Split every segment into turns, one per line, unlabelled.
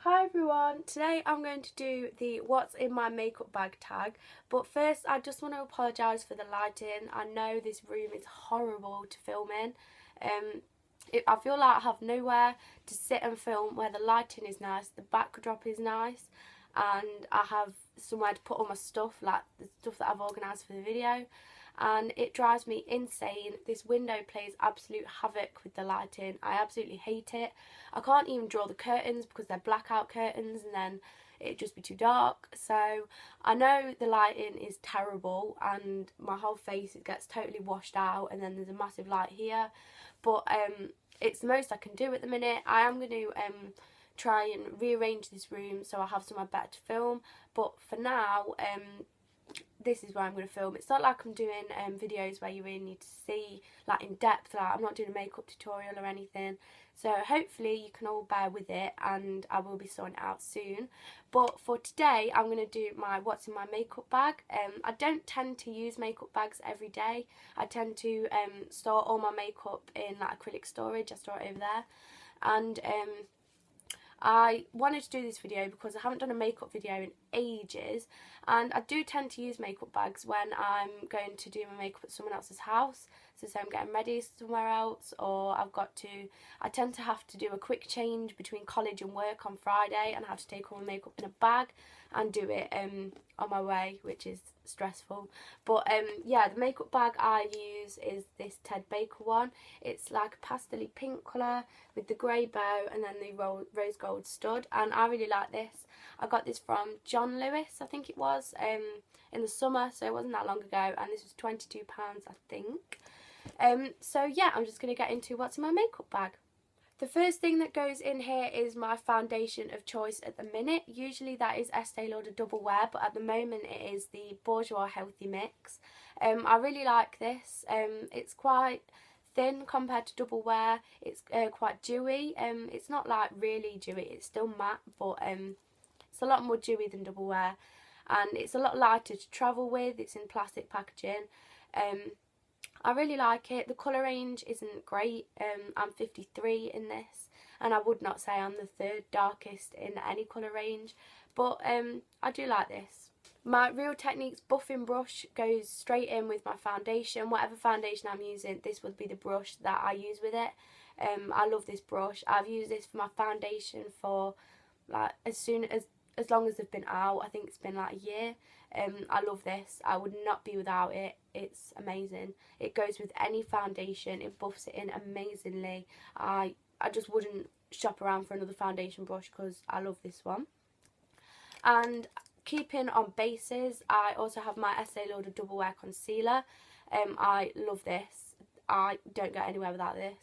Hi everyone, today I'm going to do the what's in my makeup bag tag, but first I just want to apologise for the lighting. I know this room is horrible to film in. I feel like I have nowhere to sit and film where the lighting is nice, the backdrop is nice, and I have somewhere to put all my stuff, like the stuff that I've organised for the video. And it drives me insane. This window plays absolute havoc with the lighting. I absolutely hate it. I can't even draw the curtains because they're blackout curtains and then it'd just be too dark. So I know the lighting is terrible and my whole face, it gets totally washed out, and then there's a massive light here. But it's the most I can do at the minute. I am going to try and rearrange this room so I have somewhere better to film. But for now, this is where I'm going to film. It's not like I'm doing videos where you really need to see like in depth, like I'm not doing a makeup tutorial or anything, so hopefully you can all bear with it and I will be sorting it out soon. But for today I'm going to do my what's in my makeup bag. I don't tend to use makeup bags every day. I tend to store all my makeup in like acrylic storage. I store it over there, and I wanted to do this video because I haven't done a makeup video in ages, and I do tend to use makeup bags when I'm going to do my makeup at someone else's house. So say I'm getting ready somewhere else, or I tend to have to do a quick change between college and work on Friday and I have to take all my makeup in a bag and do it on my way, which is stressful. But yeah, the makeup bag I use is this Ted Baker one. It's like a pastel pink colour with the grey bow and then the rose gold stud, and I really like this. I got this from John Lewis, I think it was, in the summer, so it wasn't that long ago, and this was £22 I think. So yeah, I'm just going to get into what's in my makeup bag. The first thing that goes in here is my foundation of choice at the minute. Usually that is Estee Lauder Double Wear, but at the moment it is the Bourjois Healthy Mix. I really like this. It's quite thin compared to Double Wear. It's quite dewy. It's not like really dewy, it's still matte, but it's a lot more dewy than Double Wear, and it's a lot lighter to travel with. It's in plastic packaging. I really like it. The colour range isn't great. I'm 53 in this, and I would not say I'm the third darkest in any colour range, but I do like this. My Real Techniques buffing brush goes straight in with my foundation. Whatever foundation I'm using, this would be the brush that I use with it. I love this brush. I've used this for my foundation for like as long as they've been out. I think it's been like a year. I love this. I would not be without it. It's amazing. It goes with any foundation. It buffs it in amazingly. I just wouldn't shop around for another foundation brush because I love this one. And keeping on bases, I also have my Estee Lauder Double Wear Concealer. I love this. I don't go anywhere without this.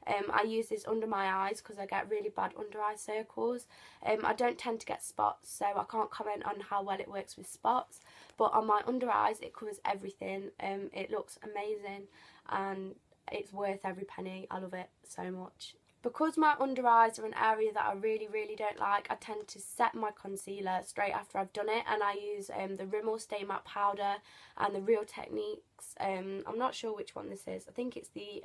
I use this under my eyes because I get really bad under eye circles. I don't tend to get spots, so I can't comment on how well it works with spots, but on my under eyes it covers everything. It looks amazing and it's worth every penny. I love it so much. Because my under eyes are an area that I really don't like, I tend to set my concealer straight after I've done it, and I use the Rimmel Stay Matte powder and the Real Techniques. I'm not sure which one this is. I think it's the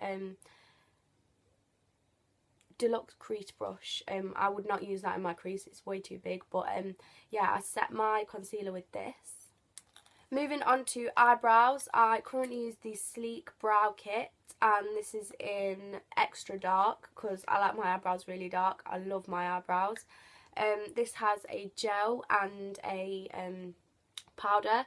Deluxe crease brush. I would not use that in my crease, it's way too big, but yeah, I set my concealer with this. Moving on to eyebrows, I currently use the Sleek Brow Kit, and this is in extra dark because I like my eyebrows really dark. I love my eyebrows. This has a gel and a powder,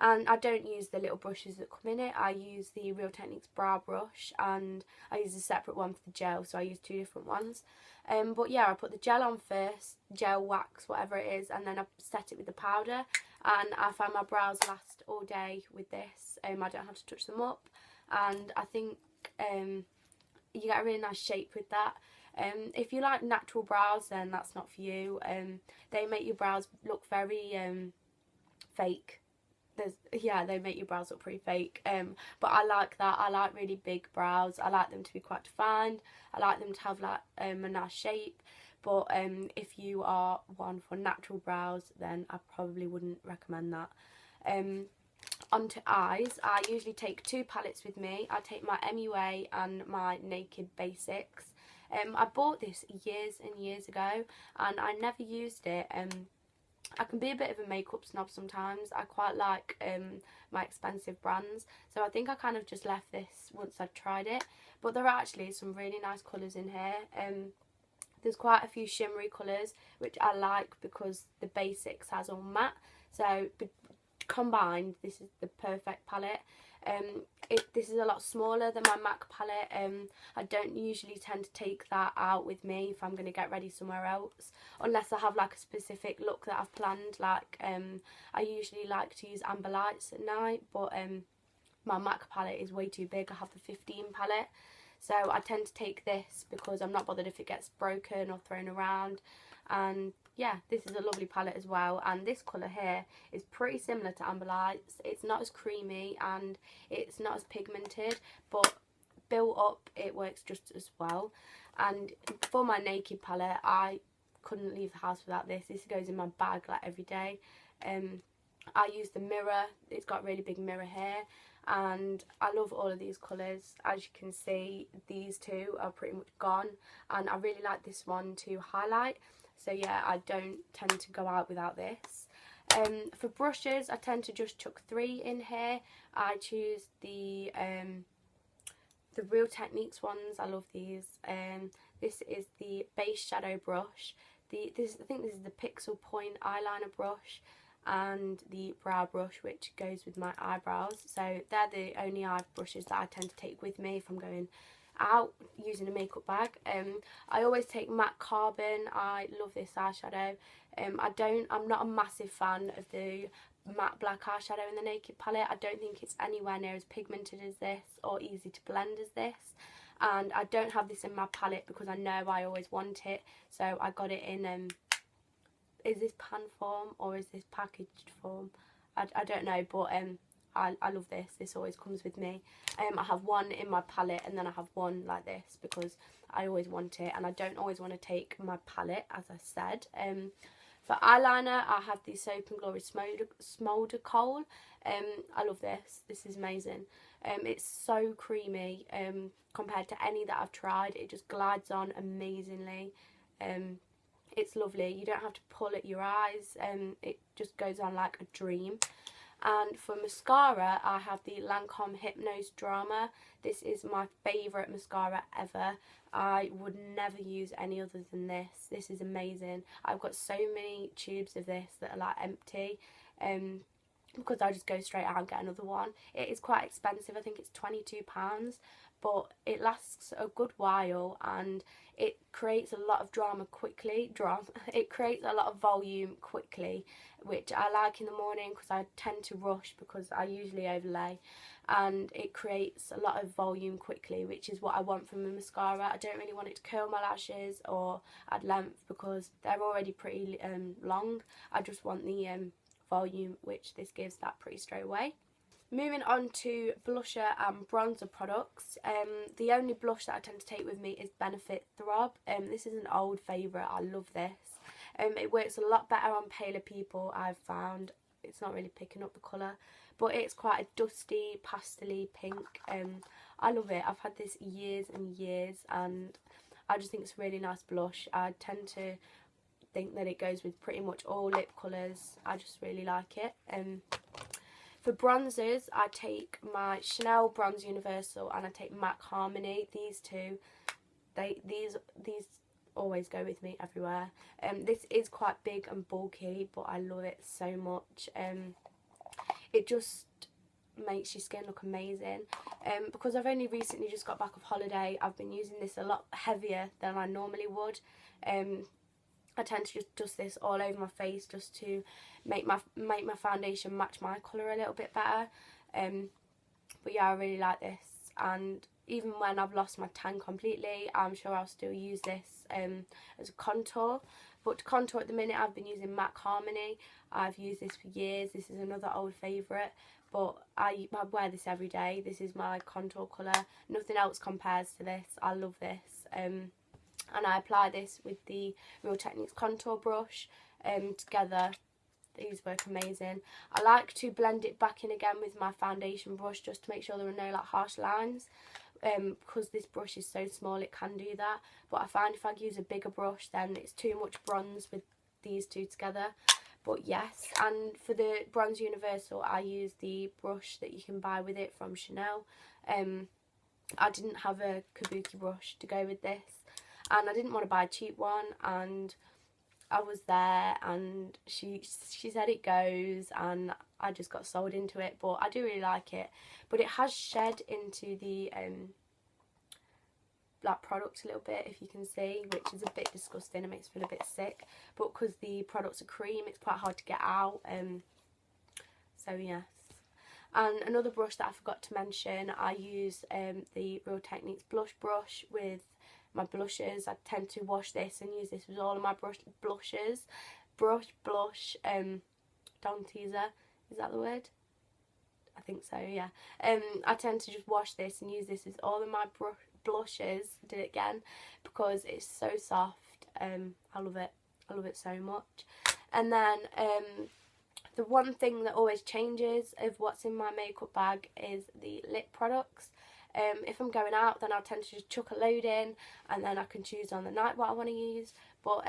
and I don't use the little brushes that come in it. I use the Real Techniques brow brush, and I use a separate one for the gel, so I use two different ones. But yeah, I put the gel on first, gel, wax, whatever it is, and then I set it with the powder, and I find my brows last all day with this. I don't have to touch them up, and I think you get a really nice shape with that. If you like natural brows, then that's not for you. They make your brows look very fake. They make your brows look pretty fake, but I like that. I like really big brows. I like them to be quite defined. I like them to have like a nice shape, but if you are one for natural brows, then I probably wouldn't recommend that. Onto eyes, I usually take two palettes with me. I take my MUA and my Naked Basics. I bought this years and years ago and I never used it. I can be a bit of a makeup snob sometimes. I quite like my expensive brands, so I think I kind of just left this once I'd tried it. But there are actually some really nice colours in here. There's quite a few shimmery colours which I like because the basics has all matte, so combined this is the perfect palette. This is a lot smaller than my MAC palette. I don't usually tend to take that out with me if I'm going to get ready somewhere else, unless I have like a specific look that I've planned. Like I usually like to use amber lights at night, but my MAC palette is way too big. I have the 15 palette, so I tend to take this because I'm not bothered if it gets broken or thrown around. And yeah, this is a lovely palette as well, and this colour here is pretty similar to Amber Lights. It's not as creamy and it's not as pigmented, but built up it works just as well. And for my naked palette, I couldn't leave the house without this. This goes in my bag like every day. I use the mirror. It's got a really big mirror here, and I love all of these colours. As you can see, these two are pretty much gone, and I really like this one to highlight. So yeah, I don't tend to go out without this. For brushes, I tend to just chuck 3 in here. I choose the Real Techniques ones. I love these. This is the base shadow brush. I think this is the Pixel Point eyeliner brush, and the brow brush, which goes with my eyebrows. So they're the only eye brushes that I tend to take with me if I'm going out using a makeup bag. I always take matte carbon. I love this eyeshadow. I'm not a massive fan of the matte black eyeshadow in the naked palette. I don't think it's anywhere near as pigmented as this or easy to blend as this, and I don't have this in my palette because I know I always want it. So I got it in is this pan form or is this packaged form? I don't know, but I love this. This always comes with me. I have one in my palette and then I have one like this because I always want it, and I don't always want to take my palette, as I said. For eyeliner, I have the Soap and Glory Smolder Kohl. I love this. This is amazing. It's so creamy compared to any that I've tried. It just glides on amazingly. It's lovely. You don't have to pull at your eyes. It just goes on like a dream. And for mascara, I have the Lancome Hypnose Drama. This is my favourite mascara ever. I would never use any other than this. This is amazing. I've got so many tubes of this that are like empty, because I just go straight out and get another one. It is quite expensive. I think it's £22, but it lasts a good while and it creates a lot of drama quickly. It creates a lot of volume quickly, which I like in the morning because I tend to rush because I usually overlay, and it creates a lot of volume quickly, which is what I want from a mascara. I don't really want it to curl my lashes or add length because they're already pretty long. I just want the volume, which this gives that pretty straight away. Moving on to blusher and bronzer products. The only blush that I tend to take with me is Benefit Throb. This is an old favourite. I love this. It works a lot better on paler people, I've found. It's not really picking up the colour, but it's quite a dusty, pastel-y pink. I love it. I've had this years and years, and I just think it's a really nice blush. I tend to think that it goes with pretty much all lip colours. I just really like it. For bronzers, I take my Chanel Bronze Universal and I take MAC Harmony. These two, these always go with me everywhere. This is quite big and bulky, but I love it so much. It just makes your skin look amazing. Because I've only recently just got back off holiday, I've been using this a lot heavier than I normally would. I tend to just dust this all over my face just to make my foundation match my colour a little bit better. But yeah, I really like this, and even when I've lost my tan completely, I'm sure I'll still use this as a contour. But to contour at the minute, I've been using MAC Harmony. I've used this for years. This is another old favourite, but I wear this every day. This is my contour colour. Nothing else compares to this. I love this. And I apply this with the Real Techniques contour brush together. These work amazing. I like to blend it back in again with my foundation brush just to make sure there are no like harsh lines. because this brush is so small it can do that, but I find if I use a bigger brush then it's too much bronze with these two together. But yes, and for the Bronze Universal I use the brush that you can buy with it from Chanel. I didn't have a kabuki brush to go with this, and I didn't want to buy a cheap one, and I was there and she said it goes, and I just got sold into it. But I do really like it, but it has shed into the like product a little bit, if you can see, which is a bit disgusting. It makes me feel a bit sick, but because the products are cream it's quite hard to get out. So yes. And another brush that I forgot to mention, I use the Real Techniques blush brush with my blushes. I tend to wash this and use this with all of my blushes. Blush, tongue teaser, is that the word? I think so, yeah. I tend to just wash this and use this with all of my blushes, did it again, because it's so soft. I love it. I love it so much. And then the one thing that always changes of what's in my makeup bag is the lip products. If I'm going out then I'll tend to just chuck a load in, and then I can choose on the night what I want to use. But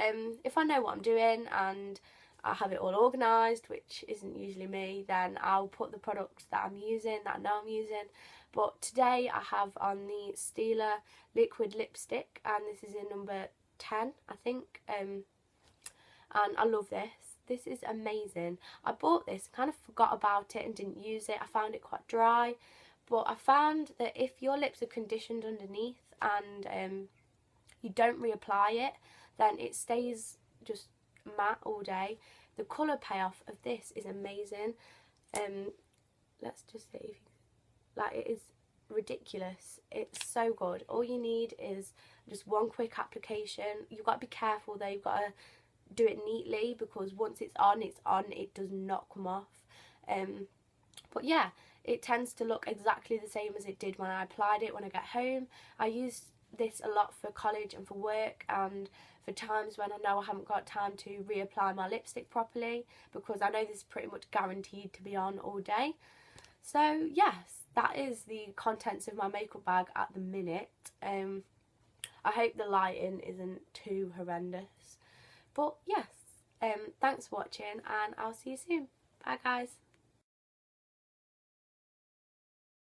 if I know what I'm doing and I have it all organised, which isn't usually me, then I'll put the products that I'm using, that I know I'm using. But today I have on the Stila liquid lipstick, and this is in number 10 I think, and I love this. This is amazing. I bought this, kind of forgot about it and didn't use it. I found it quite dry, but I found that if your lips are conditioned underneath and you don't reapply it, then it stays just matte all day. The colour payoff of this is amazing. Let's just see if you, like, it is ridiculous. It's so good. All you need is just one quick application. You've got to be careful though. You've got to do it neatly, because once it's on, it does not come off. But yeah, it tends to look exactly the same as it did when I applied it when I get home. I use this a lot for college and for work, and for times when I know I haven't got time to reapply my lipstick properly, because I know this is pretty much guaranteed to be on all day. So yes, that is the contents of my makeup bag at the minute. I hope the lighting isn't too horrendous. But yes, thanks for watching, and I'll see you soon. Bye guys.